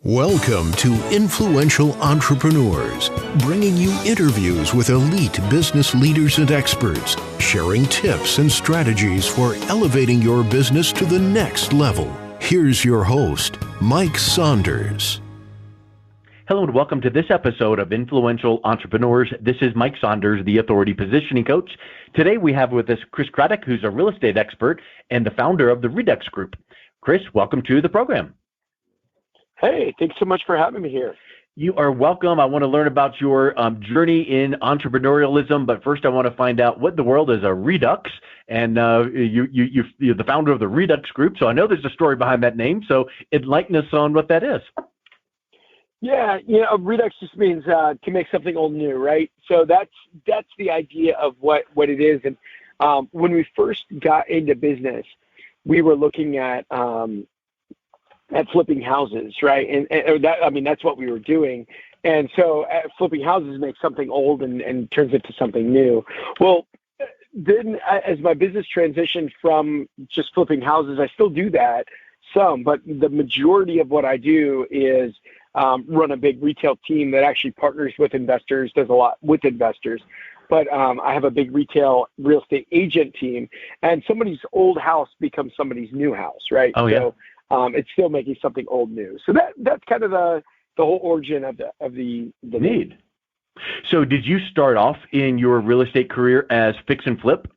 Welcome to Influential Entrepreneurs, bringing you interviews with elite business leaders and experts, sharing tips and strategies for elevating your business to the next level. Here's your host, Mike Saunders. Hello and welcome to this episode of Influential Entrepreneurs. This is Mike Saunders, the Authority Positioning Coach. Today we have with us Chris Craddock, who's a real estate expert and the founder of the Redux Group. Chris, welcome to the program. Hey, thanks so much for having me here. You are welcome. I want to learn about your journey in entrepreneurialism, but first I want to find out what in the world is a Redux, and you're the founder of the Redux Group, so I know there's a story behind that name, so enlighten us on what that is. Yeah, Redux just means to make something old new, right? So that's the idea of what it is. And when we first got into business, we were looking at flipping houses, right? And that's what we were doing. And so flipping houses makes something old and turns it to something new. Well, then as my business transitioned from just flipping houses, I still do that some, but the majority of what I do is run a big retail team that actually partners with investors, does a lot with investors. But I have a big retail real estate agent team, and somebody's old house becomes somebody's new house, right? Oh, yeah. So it's still making something old new. So that's kind of the whole origin of the need. So did you start off in your real estate career as fix and flip?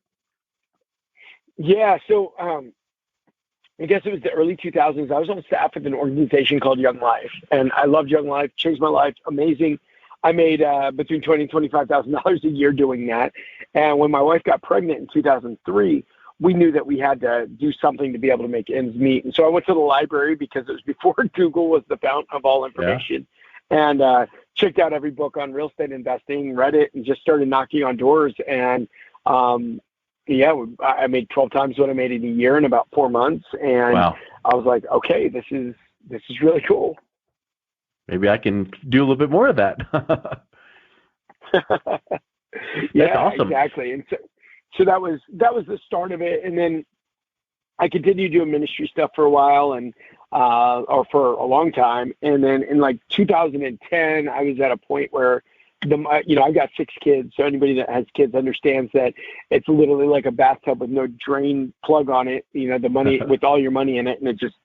Yeah. So I guess it was the early 2000s. I was on staff with an organization called Young Life, and I loved Young Life. Changed my life. Amazing. I made between $20,000 and $25,000 a year doing that. And when my wife got pregnant in 2003, we knew that we had to do something to be able to make ends meet. And so I went to the library because it was before Google was the fountain of all information, and checked out every book on real estate investing, read it, and just started knocking on doors. And I made 12 times what I made in a year in about 4 months. And wow. I was like, okay, this is really cool. Maybe I can do a little bit more of that. Yeah, awesome. Exactly. And so that was the start of it. And then I continued doing ministry stuff for a while or for a long time. And then in like 2010, I was at a point where I've got 6 kids. So anybody that has kids understands that it's literally like a bathtub with no drain plug on it, the money with all your money in it, and it just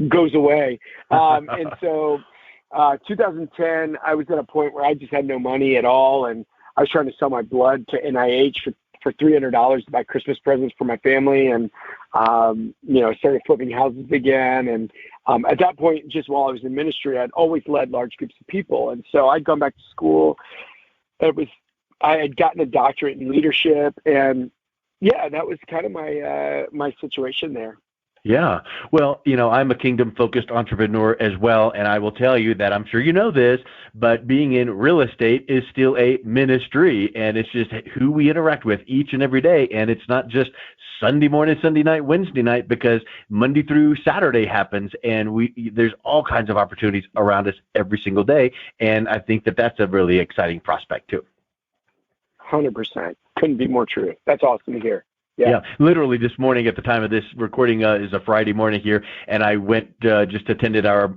goes away. And so 2010, I was at a point where I just had no money at all. And I was trying to sell my blood to NIH for $300 to buy Christmas presents for my family. And, started flipping houses again. And at that point, just while I was in ministry, I'd always led large groups of people. And so I'd gone back to school. I had gotten a doctorate in leadership. And yeah, that was kind of my situation there. Yeah. Well, I'm a kingdom-focused entrepreneur as well, and I will tell you that I'm sure you know this, but being in real estate is still a ministry, and it's just who we interact with each and every day, and it's not just Sunday morning, Sunday night, Wednesday night, because Monday through Saturday happens, and there's all kinds of opportunities around us every single day, and I think that that's a really exciting prospect too. 100%. Couldn't be more true. That's awesome to hear. Yeah, literally this morning at the time of this recording is a Friday morning here, and I went just attended our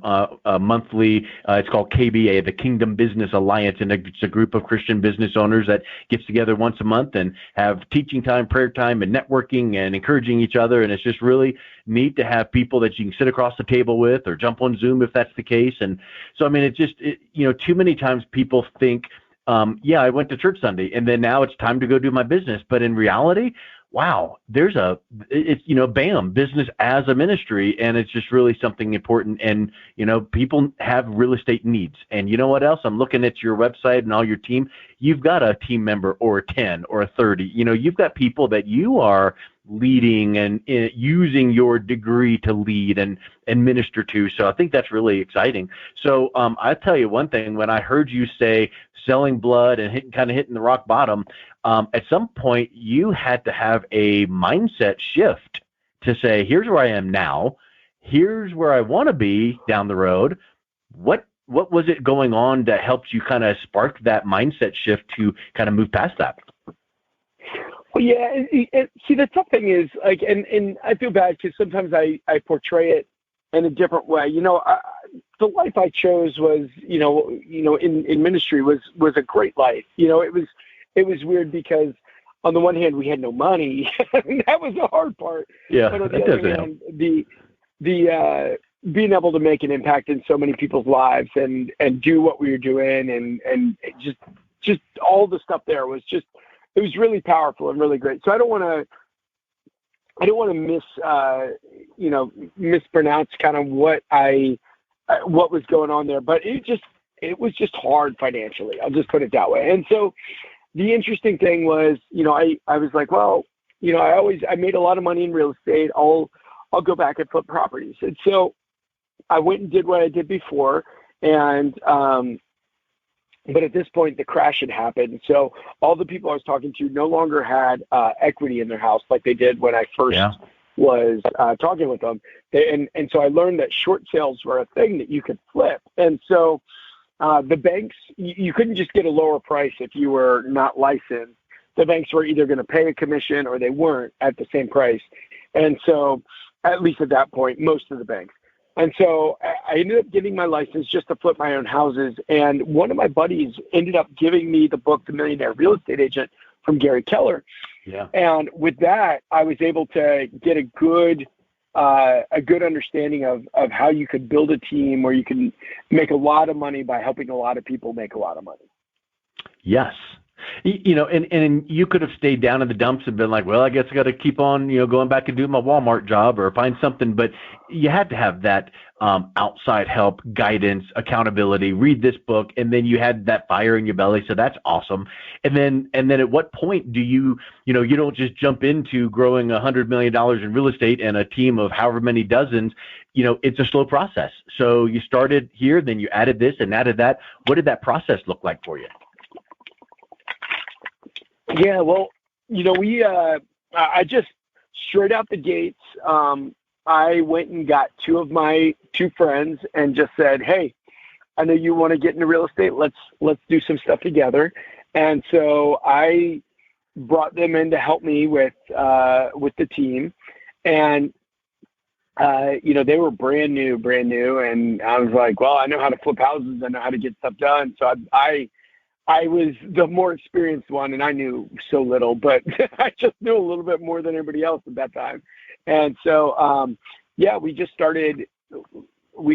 monthly, it's called KBA, the Kingdom Business Alliance, and it's a group of Christian business owners that gets together once a month and have teaching time, prayer time, and networking and encouraging each other, and it's just really neat to have people that you can sit across the table with or jump on Zoom if that's the case. And so, I mean, too many times people think, I went to church Sunday, and then now it's time to go do my business, but in reality, wow, bam, business as a ministry, and it's just really something important. And, people have real estate needs. And you know what else? I'm looking at your website and all your team. You've got a team member or a 10 or a 30. You've got people that you are leading and using your degree to lead and minister to. So I think that's really exciting. So I'll tell you one thing, when I heard you say selling blood and hitting the rock bottom, at some point you had to have a mindset shift to say, here's where I am now, here's where I want to be down the road. What was it going on that helped you kind of spark that mindset shift to kind of move past that? Well, yeah. See, the tough thing is, and I feel bad because sometimes I portray it in a different way. the life I chose was, in ministry was a great life. It was weird because on the one hand we had no money, and that was the hard part. Yeah, but on that the other doesn't hand, the being able to make an impact in so many people's lives and do what we were doing and just all the stuff there was just, it was really powerful and really great. So I don't want to mispronounce kind of what was going on there, but it was just hard financially. I'll just put it that way. And so the interesting thing was, I was like, well, I made a lot of money in real estate. I'll go back and flip properties. And so I went and did what I did before. And, but at this point, the crash had happened. So all the people I was talking to no longer had equity in their house like they did when I first was talking with them. And so I learned that short sales were a thing that you could flip. And so the banks, you couldn't just get a lower price if you were not licensed. The banks were either going to pay a commission or they weren't at the same price. And so, at least at that point, most of the banks. And so I ended up getting my license just to flip my own houses. And one of my buddies ended up giving me the book, The Millionaire Real Estate Agent, from Gary Keller. Yeah. And with that, I was able to get a good understanding of how you could build a team where you can make a lot of money by helping a lot of people make a lot of money. Yes. And you could have stayed down in the dumps and been like, well, I guess I got to keep on, going back and doing my Walmart job or find something. But you had to have that outside help, guidance, accountability, read this book. And then you had that fire in your belly. So that's awesome. And then at what point do you don't just jump into growing $100 million in real estate and a team of however many dozens. It's a slow process. So you started here, then you added this and added that. What did that process look like for you? Yeah, well, I just straight out the gates, I went and got two of my two friends and just said, hey, I know you want to get into real estate. Let's do some stuff together. And so I brought them in to help me with the team. And, they were brand new. And I was like, well, I know how to flip houses. I know how to get stuff done. So I was the more experienced one, and I knew so little, but I just knew a little bit more than everybody else at that time. And so, we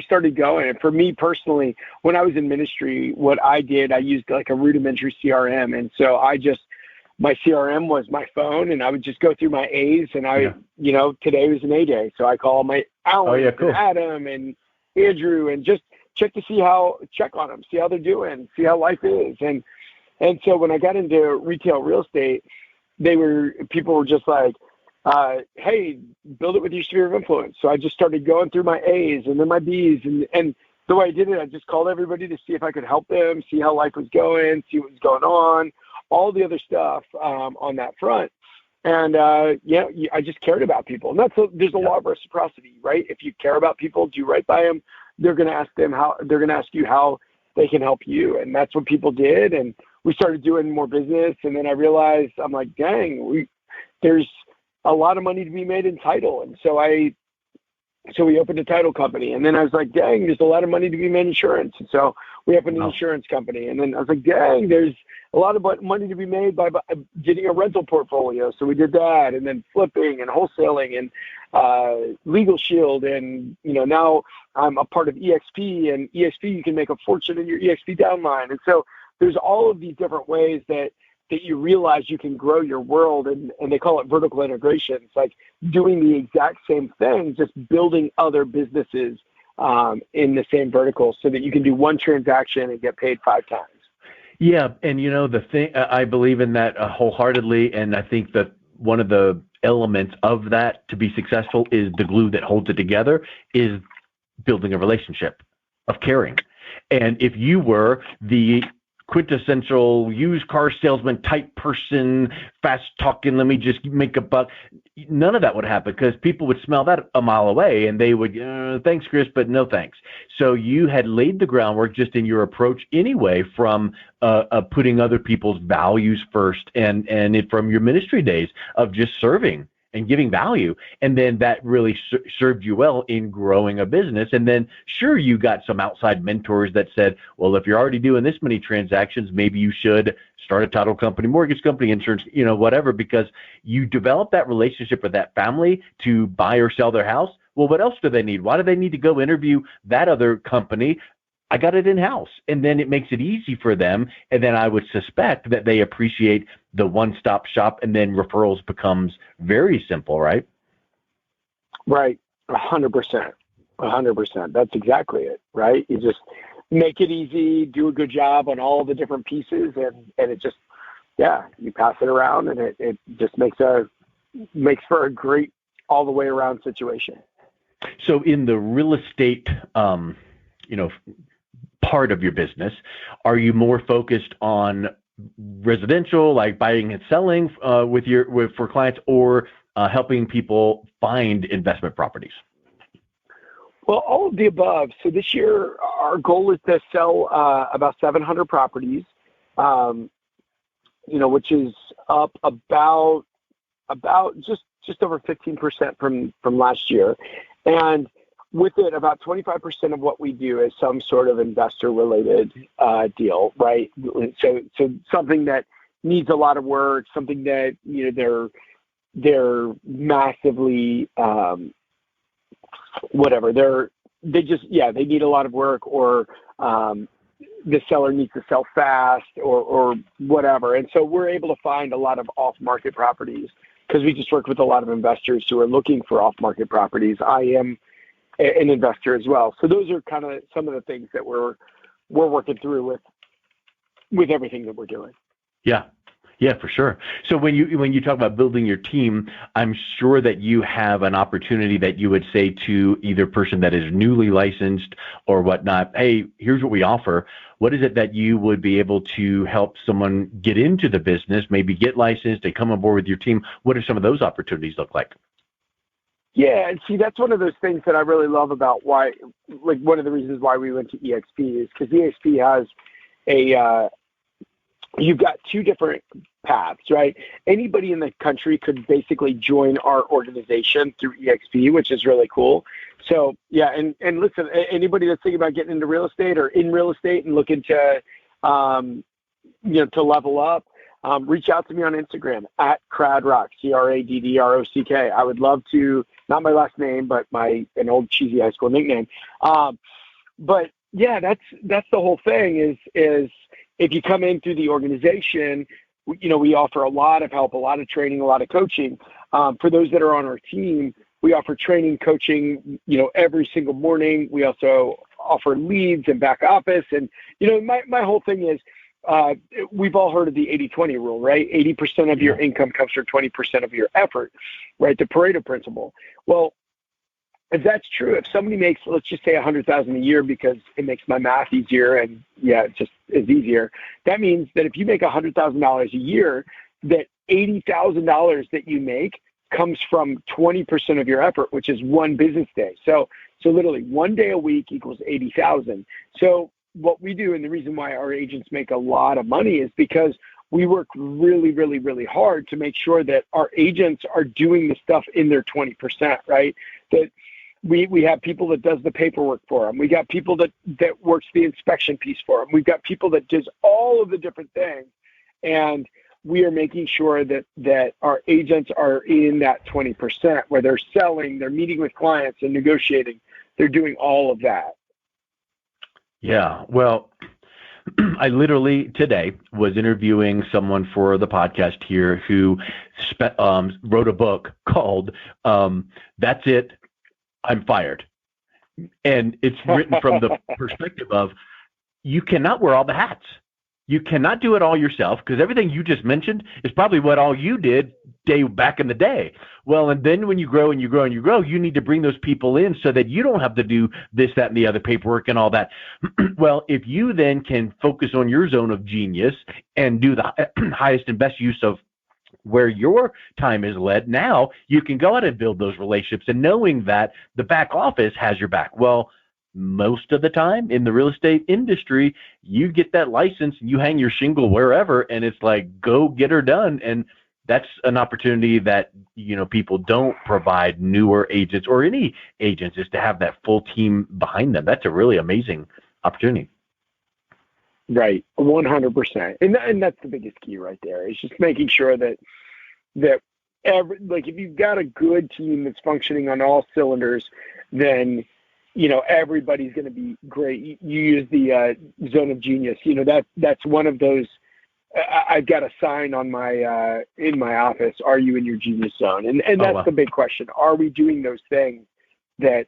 started going. And for me personally, when I was in ministry, what I did, I used like a rudimentary CRM. And so my CRM was my phone, and I would just go through my A's, and today was an A day. So I call my Alan and Adam and Andrew and just check on them, see how they're doing, see how life is. And so when I got into retail real estate, people were just like, hey, build it with your sphere of influence. So I just started going through my A's and then my B's. And the way I did it, I just called everybody to see if I could help them, see how life was going, see what was going on, all the other stuff on that front. And, I just cared about people. And there's a law of reciprocity, right? If you care about people, do right by them, they're going to ask you how they can help you. And that's what people did. And we started doing more business. And then I realized, I'm like, dang, there's a lot of money to be made in title. And so we opened a title company. And then I was like, dang, there's a lot of money to be made in insurance. And so we opened an insurance company. And then I was like, dang, there's a lot of money to be made by getting a rental portfolio. So we did that, and then flipping and wholesaling and Legal Shield. And, now I'm a part of EXP, and EXP, you can make a fortune in your EXP downline. And so there's all of these different ways that you realize you can grow your world, and they call it vertical integration. It's like doing the exact same thing, just building other businesses in the same vertical so that you can do one transaction and get paid 5 times. Yeah. And the thing, I believe in that wholeheartedly. And I think that one of the elements of that to be successful is the glue that holds it together is building a relationship of caring. And if you were the quintessential used car salesman type person, fast talking, let me just make a buck, none of that would happen because people would smell that a mile away and they would, thanks, Chris, but no thanks. So you had laid the groundwork just in your approach anyway from putting other people's values first and from your ministry days of just serving and giving value. And then that really served you well in growing a business. And then sure, you got some outside mentors that said, well, if you're already doing this many transactions, maybe you should start a title company, mortgage company, insurance, whatever, because you develop that relationship with that family to buy or sell their house. Well, what else do they need? Why do they need to go interview that other company? I got it in-house. And then it makes it easy for them. And then I would suspect that they appreciate the one-stop shop, and then referrals becomes very simple, right? Right. 100%. 100%. That's exactly it, right? You just make it easy, do a good job on all the different pieces, and it just, you pass it around, and it just makes for a great all the way around situation. So in the real estate, part of your business, are you more focused on residential, like buying and selling for clients, or helping people find investment properties? Well, all of the above. So this year, our goal is to sell about 700 properties, which is up about just over 15% from last year. And with it, about 25% of what we do is some sort of investor-related deal, right? So something that needs a lot of work, something that they're massively they need a lot of work, or the seller needs to sell fast, or whatever. And so we're able to find a lot of off-market properties because we just work with a lot of investors who are looking for off-market properties. I am an investor as well. So those are kind of some of the things that we're working through with everything that we're doing. Yeah, for sure. So when you talk about building your team, I'm sure that you have an opportunity that you would say to either person that is newly licensed or whatnot, hey, here's what we offer. What is it that you would be able to help someone get into the business, maybe get licensed and come on board with your team? What do some of those opportunities look like? Yeah, and see, that's one of those things that I really love about one of the reasons why we went to EXP is because EXP has you've got two different paths, right? Anybody in the country could basically join our organization through EXP, which is really cool. So yeah, and listen, anybody that's thinking about getting into real estate or in real estate and looking to, to level up, reach out to me on Instagram at Craddock, Craddrock. I would love to, not my last name, but an old cheesy high school nickname. But yeah, that's the whole thing is if you come in through the organization, we offer a lot of help, a lot of training, a lot of coaching. For those that are on our team, we offer training, coaching, every single morning. We also offer leads and back office. And, my whole thing is, we've all heard of the 80-20 rule, right? 80% of your income comes from 20% of your effort, right? The Pareto principle. Well, if that's true, if somebody makes, let's just say $100,000 a year because it makes my math easier and it just is easier. That means that if you make $100,000 a year, that $80,000 that you make comes from 20% of your effort, which is one business day. So literally one day a week equals 80,000. So what we do, and the reason why our agents make a lot of money, is because we work really, really, really hard to make sure that our agents are doing the stuff in their 20%, right? That we have people that does the paperwork for them. We got people that works the inspection piece for them. We've got people that does all of the different things. And we are making sure that our agents are in that 20% where they're selling, they're meeting with clients and negotiating. They're doing all of that. Yeah. Well, I literally today was interviewing someone for the podcast here who wrote a book called That's It, I'm Fired. And it's written from the perspective of you cannot wear all the hats. You cannot do it all yourself because everything you just mentioned is probably what all you did back in the day. Well, and then when you grow and you grow and you grow, you need to bring those people in so that you don't have to do this, that, and the other paperwork and all that. Well, if you then can focus on your zone of genius and do the highest and best use of where your time is led, now you can go out and build those relationships and knowing that the back office has your back. Well, most of the time in the real estate industry, you get that license and you hang your shingle wherever, and it's like, go get her done. And that's an opportunity that, people don't provide newer agents or any agents, is to have that full team behind them. That's a really amazing opportunity. Right. 100%. And that's the biggest key right there. It's just making sure that if you've got a good team that's functioning on all cylinders, then, everybody's going to be great. You use the zone of genius. That's one of those. I've got a sign on my in my office. Are you in your genius zone? And that's the big question. Are we doing those things that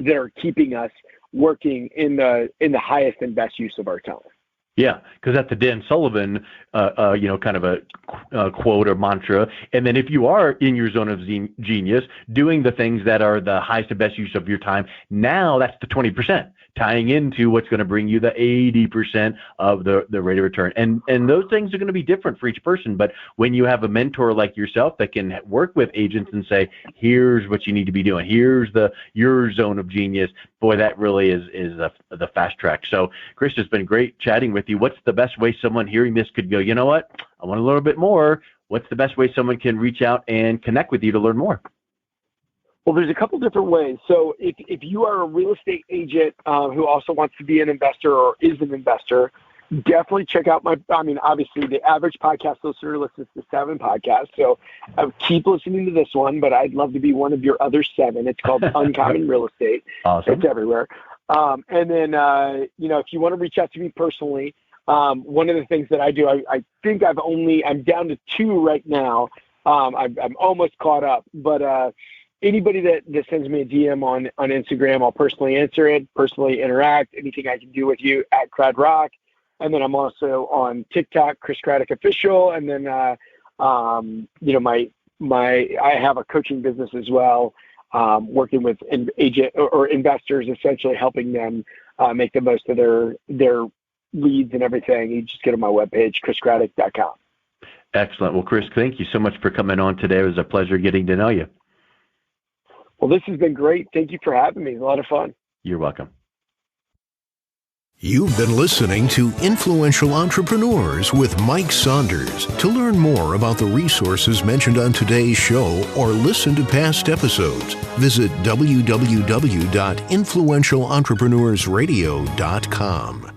are keeping us working in the highest and best use of our time? Yeah, because that's the Dan Sullivan, kind of a quote or mantra. And then if you are in your zone of genius, doing the things that are the highest and best use of your time, now that's the 20%, tying into what's going to bring you the 80% of the rate of return. And those things are going to be different for each person. But when you have a mentor like yourself that can work with agents and say, here's what you need to be doing, here's your zone of genius, boy, that really is the fast track. So, Chris, it's been great chatting with you. What's the best way someone hearing this could go, you know what, I want a little bit more? What's the best way someone can reach out and connect with you to learn more? Well, there's a couple different ways. So if you are a real estate agent who also wants to be an investor or is an investor, definitely check out obviously the average podcast listener listens to 7 podcasts. So I would keep listening to this one, but I'd love to be one of your other 7. It's called Uncommon Real Estate. Awesome. It's everywhere. And then, if you want to reach out to me personally, one of the things that I do, I think I'm down to 2 right now. I'm almost caught up, but anybody that sends me a DM on Instagram, I'll personally answer it, personally interact, anything I can do with you at Craddock. And then I'm also on TikTok, Chris Craddock Official. And then, I have a coaching business as well, working with agent or investors, essentially helping them make the most of their leads and everything. You just go to my webpage, chriscraddock.com. Excellent. Well, Chris, thank you so much for coming on today. It was a pleasure getting to know you. Well, this has been great. Thank you for having me. A lot of fun. You're welcome. You've been listening to Influential Entrepreneurs with Mike Saunders. To learn more about the resources mentioned on today's show or listen to past episodes, visit www.influentialentrepreneursradio.com.